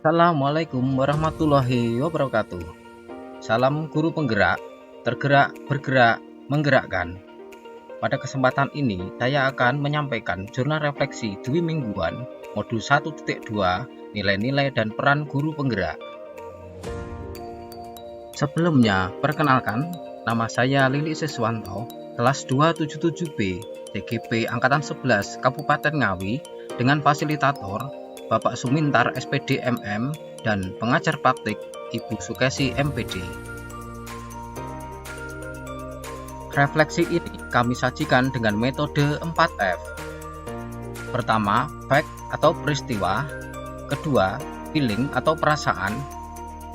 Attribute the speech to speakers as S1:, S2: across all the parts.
S1: Assalamualaikum warahmatullahi wabarakatuh. Salam guru penggerak, tergerak, bergerak, menggerakkan. Pada kesempatan ini, saya akan menyampaikan jurnal refleksi dwi mingguan modul 1.2 nilai-nilai dan peran guru penggerak. Sebelumnya, perkenalkan, nama saya Lili Siswanto, kelas 277B, CGP Angkatan 11 Kabupaten Ngawi, dengan fasilitator Bapak Sumintar SPD MM dan pengajar praktik Ibu Sukesi MPD. Refleksi ini kami sajikan dengan metode 4F. Pertama, fact atau peristiwa. Kedua, feeling atau perasaan.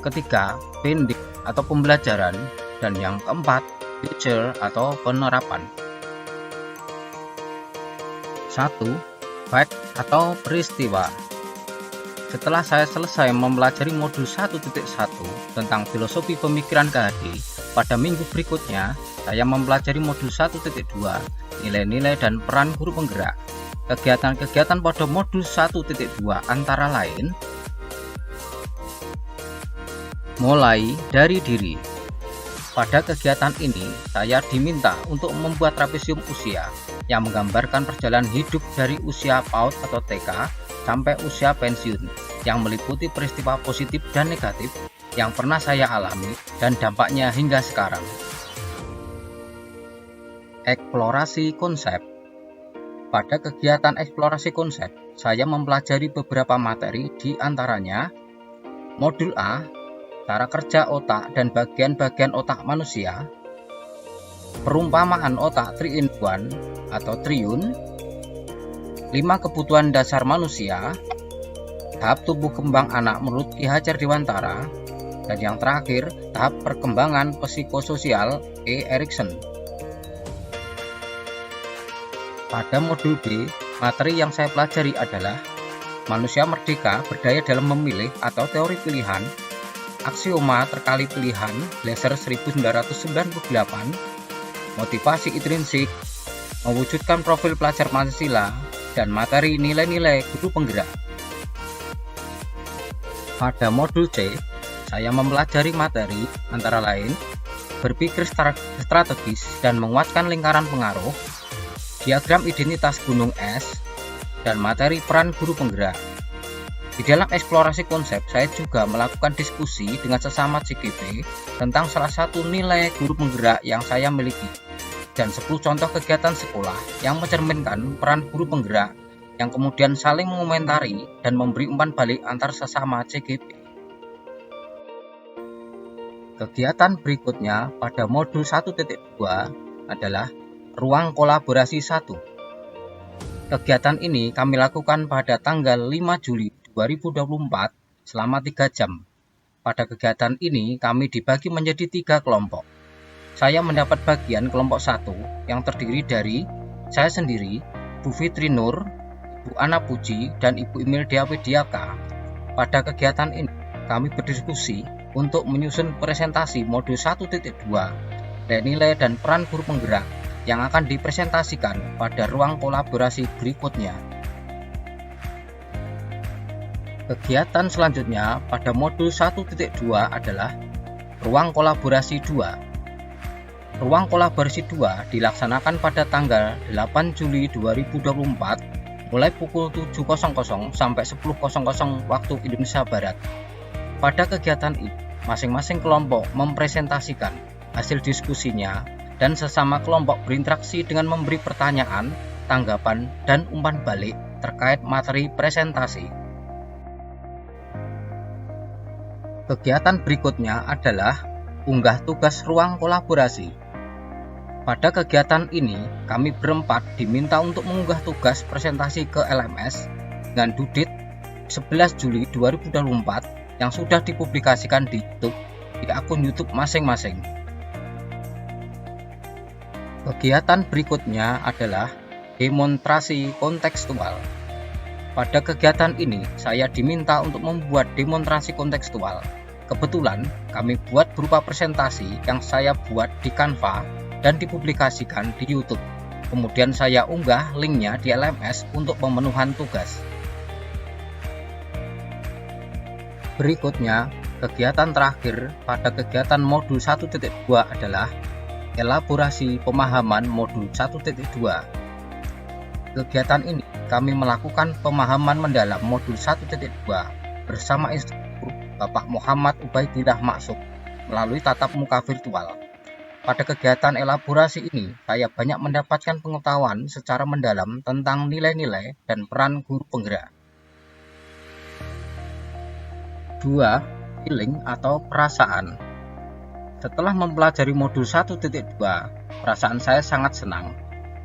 S1: Ketiga, bending atau pembelajaran. Dan yang keempat, future atau penerapan. 1. Fact atau peristiwa. Setelah saya selesai mempelajari modul 1.1 tentang filosofi pemikiran KHD, pada minggu berikutnya saya mempelajari modul 1.2 nilai-nilai dan peran guru penggerak. Kegiatan-kegiatan pada modul 1.2 antara lain mulai dari diri. Pada kegiatan ini saya diminta untuk membuat trapesium usia yang menggambarkan perjalanan hidup dari usia PAUD atau TK sampai usia pensiun, yang meliputi peristiwa positif dan negatif yang pernah saya alami dan dampaknya hingga sekarang. Eksplorasi konsep. Pada kegiatan eksplorasi konsep, saya mempelajari beberapa materi, di antaranya modul A, cara kerja otak dan bagian-bagian otak manusia, perumpamaan otak 3-in-1 atau triun, 5 kebutuhan dasar manusia, tahap tumbuh kembang anak menurut Ki Hajar Dewantara, dan yang terakhir, tahap perkembangan psikososial E. Erikson. Pada modul B, materi yang saya pelajari adalah manusia merdeka berdaya dalam memilih atau teori pilihan, aksioma terkali pilihan, Glaser 1998, motivasi intrinsik, mewujudkan profil pelajar Pancasila, dan materi nilai-nilai guru penggerak. Pada modul C, saya mempelajari materi antara lain berpikir strategis dan menguatkan lingkaran pengaruh, diagram identitas gunung es, dan materi peran guru penggerak. Di dalam eksplorasi konsep, saya juga melakukan diskusi dengan sesama CGP tentang salah satu nilai guru penggerak yang saya miliki, dan 10 contoh kegiatan sekolah yang mencerminkan peran guru penggerak yang kemudian saling mengomentari dan memberi umpan balik antar sesama CGP. Kegiatan berikutnya pada modul 1.2 adalah ruang kolaborasi 1. Kegiatan ini kami lakukan pada tanggal 5 Juli 2024 selama 3 jam. Pada kegiatan ini kami dibagi menjadi 3 kelompok. Saya mendapat bagian kelompok 1 yang terdiri dari saya sendiri, Bu Fitri Nur, Ibu Ana Puji, dan Ibu Imelda Widiaka. Pada kegiatan ini, kami berdiskusi untuk menyusun presentasi modul 1.2 nilai dan peran guru penggerak yang akan dipresentasikan pada ruang kolaborasi berikutnya. Kegiatan selanjutnya pada modul 1.2 adalah ruang kolaborasi 2. Ruang kolaborasi 2 dilaksanakan pada tanggal 8 Juli 2024 mulai pukul 7.00 sampai 10.00 waktu Indonesia Barat. Pada kegiatan ini, masing-masing kelompok mempresentasikan hasil diskusinya dan sesama kelompok berinteraksi dengan memberi pertanyaan, tanggapan, dan umpan balik terkait materi presentasi. Kegiatan berikutnya adalah unggah tugas ruang kolaborasi. Pada kegiatan ini, kami berempat diminta untuk mengunggah tugas presentasi ke LMS dengan due date 11 Juli 2024 yang sudah dipublikasikan di YouTube di akun YouTube masing-masing. Kegiatan berikutnya adalah demonstrasi kontekstual. Pada kegiatan ini, saya diminta untuk membuat demonstrasi kontekstual. Kebetulan, kami buat berupa presentasi yang saya buat di Canva dan dipublikasikan di YouTube. Kemudian saya unggah linknya di LMS untuk pemenuhan tugas. Berikutnya, kegiatan terakhir pada kegiatan modul 1.2 adalah elaborasi pemahaman modul 1.2. Kegiatan ini kami melakukan pemahaman mendalam modul 1.2 bersama instruktur Bapak Muhammad Ubaidillah Maksum melalui tatap muka virtual. Pada kegiatan elaborasi ini, saya banyak mendapatkan pengetahuan secara mendalam tentang nilai-nilai dan peran guru penggerak. 2. Feeling atau perasaan. Setelah mempelajari modul 1.2, perasaan saya sangat senang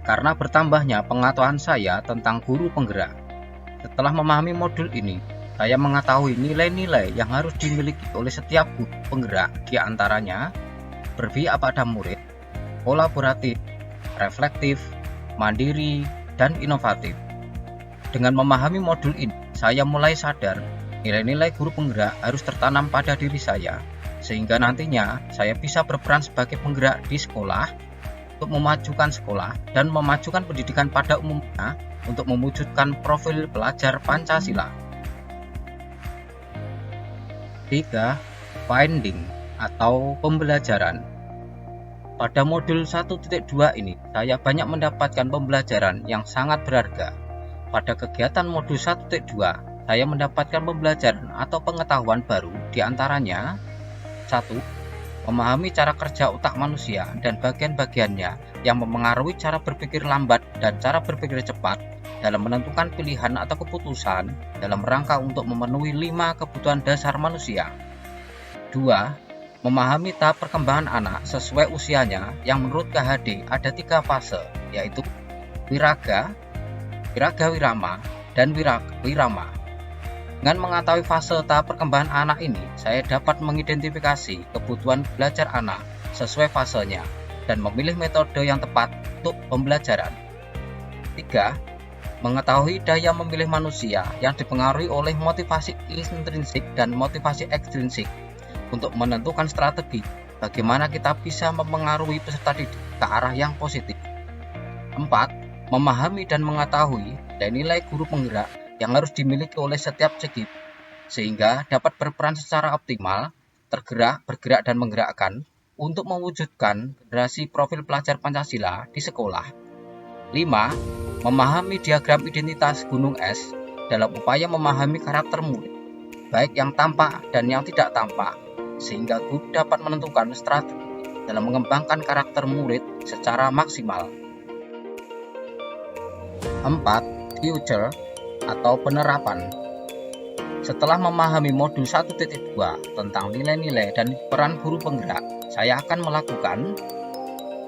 S1: karena bertambahnya pengetahuan saya tentang guru penggerak. Setelah memahami modul ini, saya mengetahui nilai-nilai yang harus dimiliki oleh setiap guru penggerak, di antaranya berpihak pada murid, kolaboratif, reflektif, mandiri, dan inovatif. Dengan memahami modul ini, saya mulai sadar nilai-nilai guru penggerak harus tertanam pada diri saya, sehingga nantinya saya bisa berperan sebagai penggerak di sekolah untuk memajukan sekolah dan memajukan pendidikan pada umumnya untuk mewujudkan profil pelajar Pancasila. 3. Finding atau pembelajaran. Pada modul 1.2 ini, saya banyak mendapatkan pembelajaran yang sangat berharga. Pada kegiatan modul 1.2, saya mendapatkan pembelajaran atau pengetahuan baru, di antaranya 1. Memahami cara kerja otak manusia dan bagian-bagiannya yang memengaruhi cara berpikir lambat dan cara berpikir cepat dalam menentukan pilihan atau keputusan dalam rangka untuk memenuhi 5 kebutuhan dasar manusia. 2. Memahami tahap perkembangan anak sesuai usianya yang menurut KHD ada 3 fase, yaitu wiraga, wiraga-wirama, dan wirama. Dengan mengetahui fase tahap perkembangan anak ini, saya dapat mengidentifikasi kebutuhan belajar anak sesuai fasenya dan memilih metode yang tepat untuk pembelajaran. 3. Mengetahui daya memilih manusia yang dipengaruhi oleh motivasi intrinsik dan motivasi ekstrinsik untuk menentukan strategi bagaimana kita bisa mempengaruhi peserta didik ke arah yang positif. 4. Memahami dan mengetahui nilai guru penggerak yang harus dimiliki oleh setiap segi, sehingga dapat berperan secara optimal, tergerak, bergerak, dan menggerakkan untuk mewujudkan generasi profil pelajar Pancasila di sekolah. 5. Memahami diagram identitas gunung es dalam upaya memahami karakter murid, baik yang tampak dan yang tidak tampak, sehingga guru dapat menentukan strategi dalam mengembangkan karakter murid secara maksimal. 4. Future atau penerapan. Setelah memahami modul 1.2 tentang nilai-nilai dan peran guru penggerak, saya akan melakukan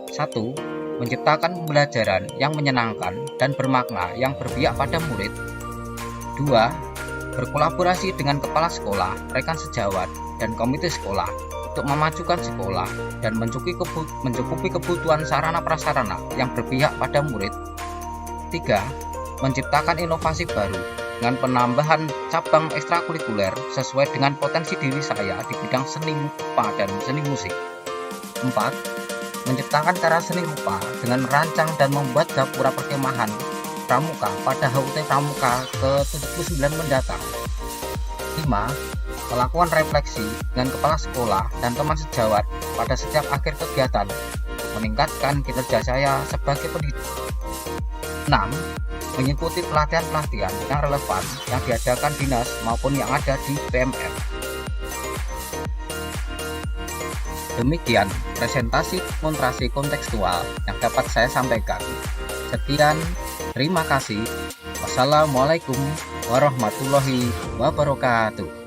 S1: 1. Menciptakan pembelajaran yang menyenangkan dan bermakna yang berpihak pada murid. 2. Berkolaborasi dengan kepala sekolah, rekan sejawat, dan komite sekolah untuk memajukan sekolah dan mencukupi kebutuhan sarana prasarana yang berpihak pada murid. 3. Menciptakan inovasi baru dengan penambahan cabang ekstrakurikuler sesuai dengan potensi diri saya di bidang seni rupa dan seni musik. 4. Menciptakan karya seni rupa dengan merancang dan membuat gapura perkemahan pramuka pada HUT Pramuka ke-79 mendatang. 5. Melakukan refleksi dengan kepala sekolah dan teman sejawat pada setiap akhir kegiatan, meningkatkan kinerja saya sebagai pendidik. 6. Mengikuti pelatihan-pelatihan yang relevan yang diadakan dinas maupun yang ada di PMR. Demikian presentasi demonstrasi kontekstual yang dapat saya sampaikan. Sekian, terima kasih. Wassalamualaikum warahmatullahi wabarakatuh.